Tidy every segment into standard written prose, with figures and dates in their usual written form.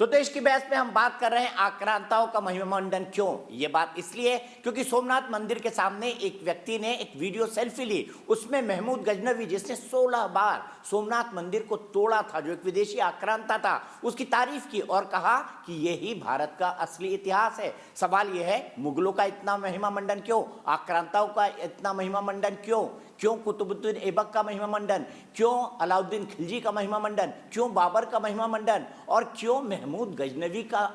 तो देश की बहस में हम बात कर रहे हैं आक्रांताओं का महिमामंडन क्यों। ये बात इसलिए क्योंकि सोमनाथ मंदिर के सामने एक व्यक्ति ने एक वीडियो सेल्फी ली, उसमें महमूद गजनवी जिसने 16 बार सोमनाथ मंदिर को तोड़ा था, जो एक विदेशी आक्रांता था, उसकी तारीफ की और कहा कि यही भारत का असली इतिहास है। सवाल यह है, मुगलों का इतना महिमामंडन क्यों, आक्रांताओं का इतना महिमामंडन क्यों, क्यों कुतुबुद्दीन ऐबक का महिमामंडन, क्यों अलाउद्दीन खिलजी का महिमामंडन, क्यों बाबर का महिमामंडन और क्यों महमूद गजनवी का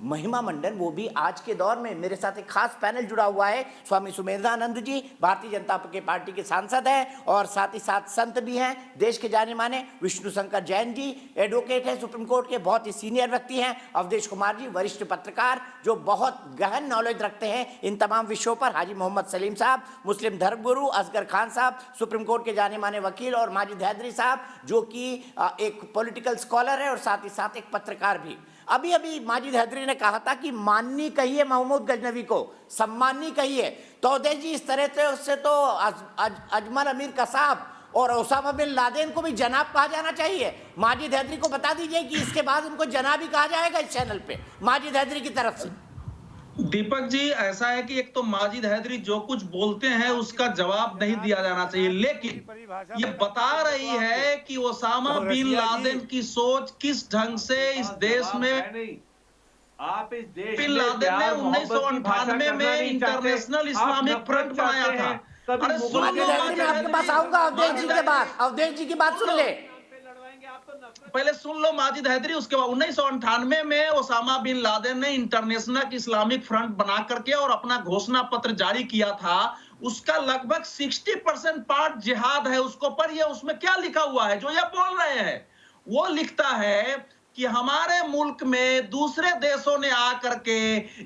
महिमामंडन, वो भी आज के दौर में। मेरे साथ एक खास पैनल जुड़ा हुआ है, स्वामी सुमेधानंद जी भारतीय जनता पार्टी के सांसद हैं और साथ ही साथ संत भी हैं, देश के जाने माने विष्णु शंकर जैन जी एडवोकेट हैं, सुप्रीम कोर्ट के बहुत ही सीनियर व्यक्ति हैं, अवधेश कुमार जी वरिष्ठ पत्रकार जो बहुत गहन नॉलेज रखते हैं इन तमाम विषयों पर, हाजी मोहम्मद सलीम साहब मुस्लिम धर्मगुरु, असगर खान साहब सुप्रीम कोर्ट के जाने माने वकील और माजिद हैदरी साहब जो कि एक पॉलिटिकल स्कॉलर है और साथ ही साथ एक पत्रकार भी। अभी अभी माजिद हैदरी ने कहा था कि माननी कहिए महमूद गजनवी को, सम्माननी कहिए, तो अवधेश जी इस तरह से उससे तो अजमल अमीर कसाब और ओसामा बिन लादेन को भी जनाब कहा जाना चाहिए। माजिद हैदरी को बता दीजिए कि इसके बाद उनको जनाब ही कहा जाएगा इस चैनल पे माजिद हैदरी की तरफ से। दीपक जी, ऐसा है कि एक तो माजिद हैदरी जो कुछ बोलते हैं उसका जवाब नहीं दिया जाना चाहिए, लेकिन ये बता रही है कि ओसामा बिन लादेन की सोच किस ढंग से इस देश में, आप इस देश बिन लादेन ने 1998 में इंटरनेशनल इस्लामिक फ्रंट बनाया था। अरे सुन लो, मैं आपके पास आऊंगा अवधेश जी के बाद, अवधेश जी की बात सुन ले, पहले सुन लो माजिद हैदरी। उसके बाद 1998 में ओसामा बिन लादेन ने इंटरनेशनल इस्लामिक फ्रंट बना करके और अपना घोषणा पत्र जारी किया था। उसका लगभग 60% पार्ट जिहाद है उसको पढ़िए, उसमें क्या लिखा हुआ है जो ये बोल रहे हैं। वो लिखता है कि हमारे मुल्क में दूसरे देशों ने आकर के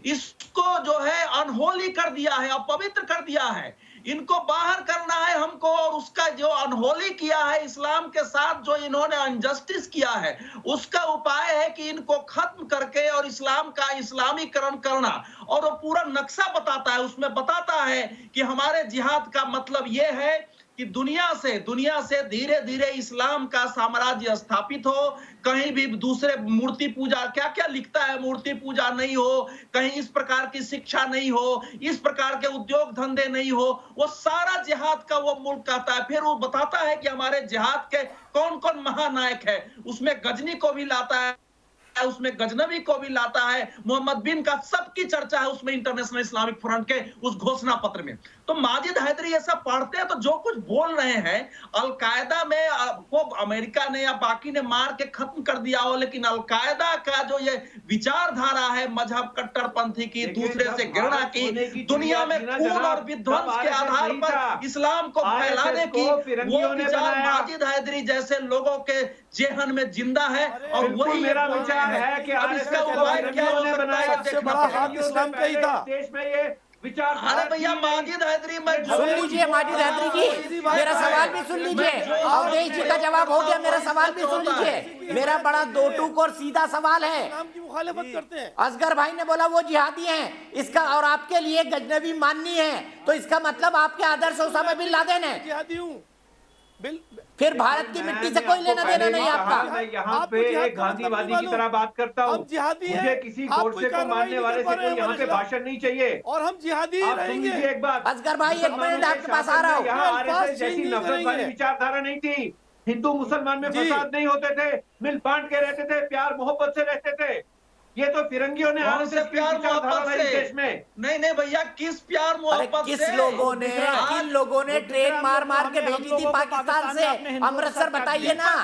इसको जो है अनहोली कर दिया है, अपवित्र कर दिया है, इनको बाहर करना है हमको, और उसका जो अनहोली किया है इस्लाम के साथ, जो इन्होंने अनजस्टिस किया है, उसका उपाय है कि इनको खत्म करके और इस्लाम का इस्लामीकरण करना। और वो पूरा नक्शा बताता है, उसमें बताता है कि हमारे जिहाद का मतलब ये है कि दुनिया से धीरे धीरे इस्लाम का साम्राज्य स्थापित हो, कहीं भी दूसरे मूर्ति पूजा, क्या क्या लिखता है, मूर्ति पूजा नहीं हो, कहीं इस प्रकार की शिक्षा नहीं हो, इस प्रकार के उद्योग धंधे नहीं हो, वो सारा जिहाद का वो मुल्क कहता है। फिर वो बताता है कि हमारे जिहाद के कौन कौन महानायक है, उसमें गजनी को भी लाता है, उसमें गजनवी को भी लाता है, मोहम्मद बिन का सबकी चर्चा है उसमें इंटरनेशनल इस्लामिक फ्रंट के उस घोषणा पत्र में। तो माजिद हैदरी ऐसा पढ़ते हैं तो जो कुछ बोल रहे हैं, अलकायदा में को अमेरिका ने या बाकी ने मार के खत्म कर दिया हो, लेकिन अलकायदा का जो ये विचारधारा है मजहब कट्टरपंथी की, दूसरे से घृणा की, दुनिया में खून और विध्वंस के आधार पर इस्लाम को फैलाने की, वो विचार माजिद हैदरी जैसे लोगों के जेहन में जिंदा है। और वही मेरा विचार है कि अब इसका उपाय क्या हो सकता है, देखना पड़ेगा। इस्लाम का ही था देश में ये विचार। अरे भैया माजिद हैदरी, मैं सुन लीजिए माजिद हैदरी जी, मेरा सवाल भी सुन लीजिए, अवधेश जी का जवाब हो गया, मेरा सवाल भी सुन लीजिए। मेरा बड़ा दो टूक और सीधा सवाल है, की मुखालिफत करते हैं। असगर भाई ने बोला वो जिहादी हैं, इसका और आपके लिए गजनवी माननी है, तो इसका मतलब आपके आदर्श ओसामा बिन लादेन है। जिहादी हूं, फिर भारत की मिट्टी से कोई लेना देना नहीं आपका। मैं यहाँ पे एक गांधीवादी की तरह बात करता हूँ, मुझे किसी गोडसे को मारने वाले से कोई यहाँ पे भाषण नहीं चाहिए, और हम जिहादी रहेंगे। एक बात असगर भाई, एक मिनट आपके पास आ रहा हूँ। यहाँ आरएसएस जैसी नफरत वाली विचारधारा नहीं थी, हिंदू मुसलमान में फसाद नहीं होते थे, मिल बांट के रहते थे, प्यार मोहब्बत से रहते थे। ये तो फिरंगियों ने आरएसएस प्यार मोहब्बत से देश में नहीं भैया, किस प्यार मोहब्बत से? किस लोगों ने, किन लोगों ने ट्रेन मार मार के भेजी थी पाकिस्तान से अमृतसर, बताइए ना।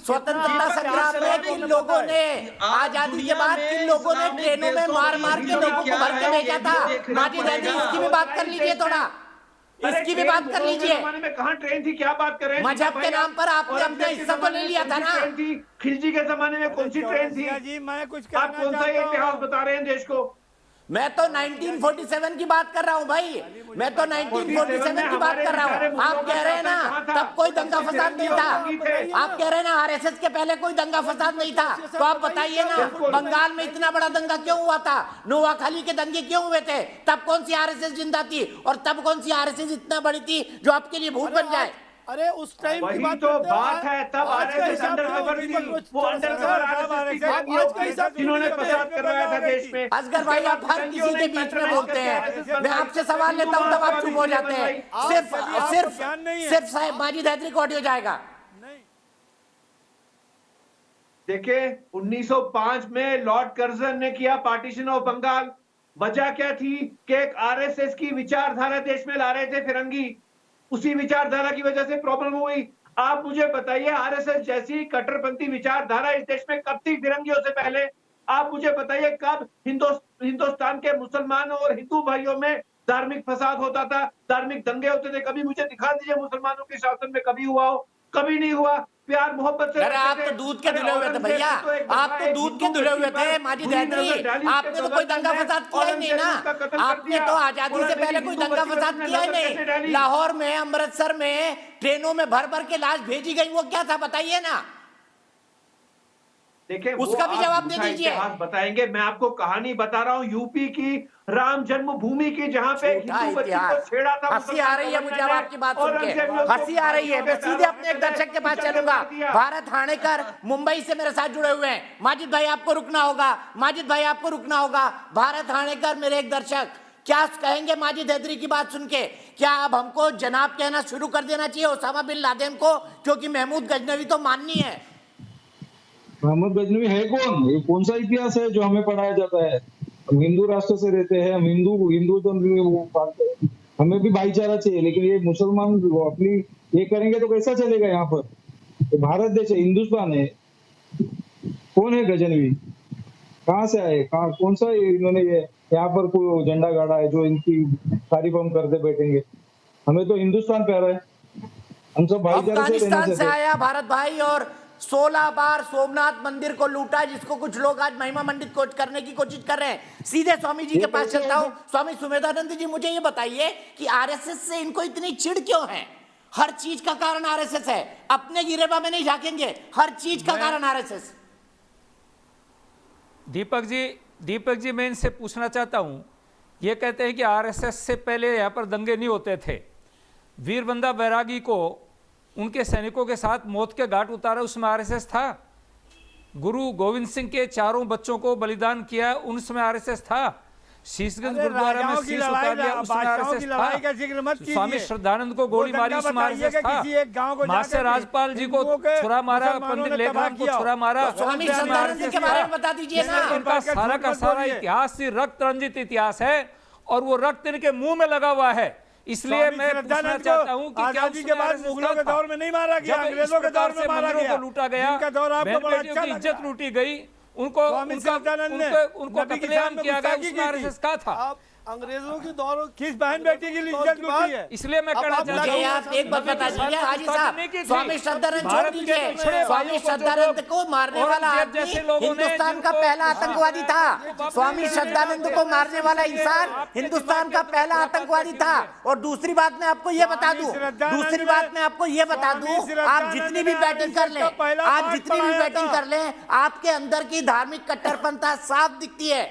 स्वतंत्रता संग्राम में किन लोगों ने, आजादी के बाद किन लोगों ने ट्रेनों में मार मार के लोगों को भर के भेजा था। माजिद हैदरी, इसकी भी बात कर लीजिए, थोड़ा इसकी भी बात कर लीजिए। कहाँ ट्रेन थी, क्या बात कर रहे हैं? मजहब के नाम पर आपने अपना हिस्सा तो ले लिया था ना। खिलजी के जमाने में कौन सी ट्रेन थी? आप कौन सा इतिहास बता रहे हैं देश को? मैं तो 1947 की बात कर रहा हूँ भाई, मैं तो 1947 की बात कर रहा हूँ। आप कह रहे हैं ना तब कोई दंगा फसाद नहीं था, आप कह रहे हैं ना आरएसएस के पहले कोई दंगा फसाद नहीं था, तो आप बताइए ना बंगाल में इतना बड़ा दंगा क्यों हुआ था, नोआखाली के दंगे क्यों हुए थे, तब कौन सी आरएसएस जिंदा थी, और तब कौन सी आरएसएस इतना बड़ी थी जो आपके लिए भूत बन जाए। अरे उस टाइम की वही बात तो करते हो। बात है, तब आज का आरएसएस हिसाब अंडर थी, कवर थी, वो अंडर सर, कवर आज का आरएसएस हिसाब जिन्होंने फसाद करवाया था देश में। असगर भाई आप हर किसी के बीच में बोलते हैं, मैं आपसे सवाल लेता हूं तब आप चुप हो जाते हैं। सिर्फ आपको सिर्फ ज्ञान नहीं है। सिर्फ साहिब माजिद हैदरी को ऑडियो जाएगा। नहीं, देखिए 1905 में लॉर्ड कर्जन ने किया पार्टीशन ऑफ बंगाल। वजह क्या थी कि एक आरएसएस की विचारधारा देश में ला रहे थे फिरंगी, उसी विचारधारा की वजह से प्रॉब्लम हुई। आप मुझे बताइए आरएसएस जैसी कट्टरपंथी विचारधारा इस देश में कब थी फिरंगियों से पहले? आप मुझे बताइए कब हिंदुस्तान के मुसलमान और हिंदू भाइयों में धार्मिक फसाद होता था, धार्मिक दंगे होते थे? कभी मुझे दिखा दीजिए मुसलमानों के शासन में कभी हुआ हो? कभी नहीं हुआ। प्यार मोहब्बत से अरे आप तो दूध के धुले हुए थे भैया, आप तो दूध के धुले हुए थे माजिद हैदरी। आपने तो कोई दंगा फसाद किया ही नहीं ना, आपने तो आजादी से पहले कोई दंगा फसाद किया ही नहीं। लाहौर में, अमृतसर में ट्रेनों में भर भर के लाश भेजी गई, वो क्या था बताइए ना। देखिए उसका भी जवाब दे दीजिए। इतिहास बताएंगे। मैं आपको कहानी बता रहा हूँ यूपी की राम जन्मभूमि की, जहां पे झूठा हिंदू बच्ची को इतिहास। छेड़ा था। हंसी आ रही है मुझे अब आपकी बात सुन के, हंसी आ रही है। मैं सीधे अपने एक दर्शक के पास चलूंगा, भारत हाणेकर मुंबई से मेरे साथ जुड़े हुए हैं। माजिद भाई आपको रुकना होगा, माजिद भाई आपको रुकना होगा। भारत हाणेकर मेरे एक दर्शक, क्या कहेंगे माजिद हैदरी की बात सुन के? क्या अब हमको जनाब कहना शुरू कर देना चाहिए ओसामा बिन लादेन को, क्योंकि महमूद गजनवी तो माननी है? मोहम्मद गजनवी है कौन? ये कौन सा इतिहास है जो हमें पढ़ाया जाता है? हम हिंदू राष्ट्र से रहते हैं, हम हिंदू तो हमें भी भाईचारा चाहिए, लेकिन ये मुसलमान अपनी ये करेंगे तो कैसा चलेगा? यहाँ पर तो भारत देश है, हिंदुस्तान है। कौन है गजनवी? कहाँ से आए? कहाँ कौन सा इन्होंने ये यहाँ पर कोई झंडा गाड़ा है जो इनकी तारीफ हम करते बैठेंगे? हमें तो हिंदुस्तान प्यारा है, हम सब भाईचारे से अफगानिस्तान रहना से चाहते हैं। आया भारत भाई और 16 बार सोमनाथ मंदिर को लूटा, जिसको कुछ लोग आज महिमा मंडित करने की कोशिश कर रहे हैं। सीधे स्वामी जी के पास चलता हूं। स्वामी सुमेधानंद जी, मुझे ये बताइए कि आरएसएस से इनको इतनी चिढ़ क्यों है? हर चीज का कारण आरएसएस है, अपने गिरेबा में नहीं झाकेंगे, हर चीज का कारण आरएसएस। दीपक जी मैं इनसे पूछना चाहता हूं, ये कहते हैं कि आरएसएस से पहले यहाँ पर दंगे नहीं होते थे। वीरबंदा बैरागी को उनके सैनिकों के साथ मौत के घाट उतारा, उसमें आरएसएस था। गुरु गोविंद सिंह के 4 बच्चों को बलिदान किया, उसमें आरएसएस था। शीशगंज गुरुद्वारा में शीश उतार लिया, उसमें आरएसएस था। स्वामी श्रद्धानंद को गोली मारी, उसमें आरएसएस था। मासे राजपाल जी को छुरा मारा, पंडित लेखराम को छुरा मारा, स्वामी श्रद्धानंद जी के बारे में बता दीजिए ना। उनका सारा का सारा इतिहास ही रक्त रंजित इतिहास है, और वो रक्त इनके मुंह में लगा हुआ है। इसलिए मैं पूछना चाहता हूं कि क्या आजादी के बाद मुगलों के दौर में नहीं मारा गया, अंग्रेजों के दौर में मारा गया, को लूटा गया, बहन-बेटियों की इज्जत लूटी गई, उनको कत्लेआम किया गया, उसमें आरएसएस का था। अंग्रेजों के दौर किस बहन बेटी की इज्जत लूटी है? इसलिए मैं कहना चाहता मुझे हूं, आप एक बात बता दीजिए हाजी साहब, स्वामी श्रद्धानंद छोड़ दीजिए। स्वामी श्रद्धानंद को मारने वाला आदमी हिंदुस्तान का पहला आतंकवादी था। स्वामी श्रद्धानंद को मारने वाला इंसान हिंदुस्तान का पहला आतंकवादी था। और दूसरी बात मैं आपको ये बता दूं, आप जितनी भी बैटिंग कर लें, आपके अंदर की धार्मिक कट्टरपंथा साफ दिखती है।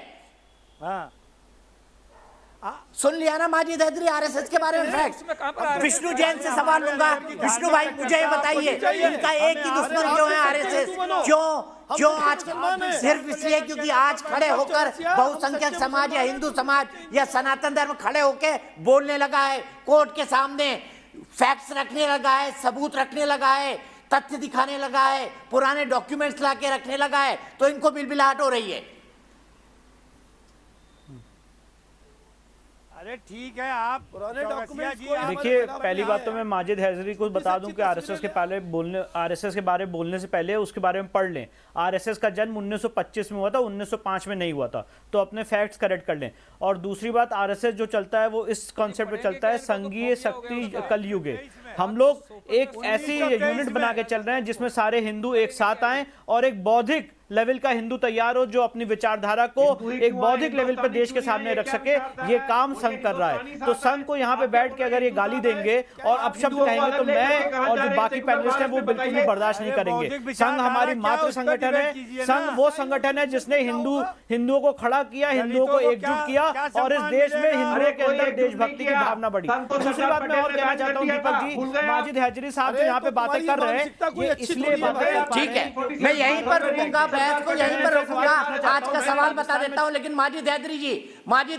सुन लिया ना माजिद हैदरी आरएसएस के बारे में फैक्ट। विष्णु जैन से सवाल लूंगा। विष्णु भाई मुझे ये बताइए, इनका एक ही दुश्मन क्यों है आरएसएस? क्यों आज? सिर्फ इसलिए क्योंकि आज खड़े होकर बहुसंख्यक समाज या हिंदू समाज या सनातन धर्म खड़े होकर बोलने लगा है, कोर्ट के सामने फैक्ट्स रखने लगा है, सबूत रखने लगा है, तथ्य दिखाने लगा है, पुराने डॉक्यूमेंट्स लाके रखने लगा है, तो इनको बिलबिलाहट हो रही है। अरे ठीक है, आप पुराने डॉक्यूमेंट्स देखिए, पहली बात तो मैं माजिद हैदरी को बता दूं कि आरएसएस के बारे में बोलने से पहले उसके बारे में पढ़ लें। आरएसएस का जन्म 1925 में हुआ था, 1905 में नहीं हुआ था, तो अपने फैक्ट्स करेक्ट कर लें। और दूसरी बात, आरएसएस जो चलता है वो इस कॉन्सेप्ट पे चलता है, संघीय शक्ति कलयुगे। हम लोग एक ऐसी यूनिट बना के चल रहे हैं जिसमें सारे हिंदू एक साथ आए और एक बौद्धिक लेवल का हिंदू तैयार हो जो अपनी विचारधारा को एक बौद्धिक लेवल पर देश के सामने रख सके। ये काम संघ कर रहा है। तो संघ को यहाँ पे बैठ के अगर ये गाली देंगे और अपशब्द कहेंगे तो मैं और जो बाकी पैनलिस्ट हैं वो बिल्कुल भी बर्दाश्त नहीं करेंगे। संघ हमारी मातृ संगठन है। संघ वो संगठन है जिसने हिंदुओं को खड़ा किया, हिंदुओं को एकजुट किया और इस देश में हिंदुओं के अंदर देशभक्ति की भावना बढ़ी। दूसरी बात मैं और कहना चाहता हूँ दीपक जी, भूल गए आप? माजिद हैजरी साहब जो अरे यहाँ पे तो बातें तुम्हारी कर रहे मानसिकता हैं कोई ये अच्छी इसलिए थोड़ी है बातें भाई। कर पा ठीक रहे है, हैं। मैं यहीं पर रुकूंगा, बहस को यहीं पर रुकूंगा। आज का सवाल बता देता हूं, लेकिन माजिद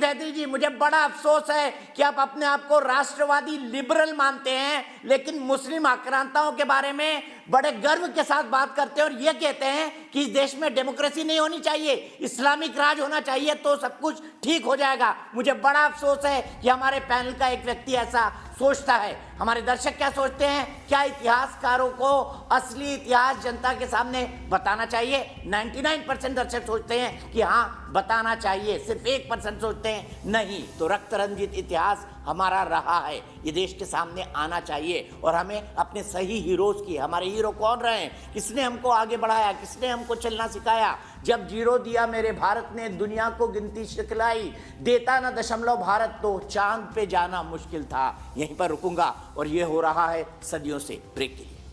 हैदरी जी, मुझे बड़ा अफसोस है कि आप अपने आप को राष्ट्रवादी लिबरल मानते हैं, लेकिन मुस्लिम आक्रांताओं के बारे में बड़े गर्व के साथ बात करते हैं और यह कहते हैं कि इस देश में डेमोक्रेसी नहीं होनी चाहिए, इस्लामिक राज होना चाहिए तो सब कुछ ठीक हो जाएगा। मुझे बड़ा अफसोस है कि हमारे पैनल का एक व्यक्ति ऐसा सोचता है। हमारे दर्शक क्या सोचते हैं? क्या इतिहासकारों को असली इतिहास जनता के सामने बताना चाहिए? 99% दर्शक सोचते हैं कि हाँ बताना चाहिए, सिर्फ 1% सोचते हैं नहीं। तो रक्त रंजित इतिहास हमारा रहा है, ये देश के सामने आना चाहिए और हमें अपने सही हीरोज की, हमारे हीरो कौन रहे हैं, किसने हमको आगे बढ़ाया, किसने हमको चलना सिखाया। जब जीरो दिया मेरे भारत ने, दुनिया को गिनती सिखलाई, देता ना दशमलव भारत तो चांद पे जाना मुश्किल था। यहीं पर रुकूंगा और ये हो रहा है सदियों से। ब्रेक के लिए।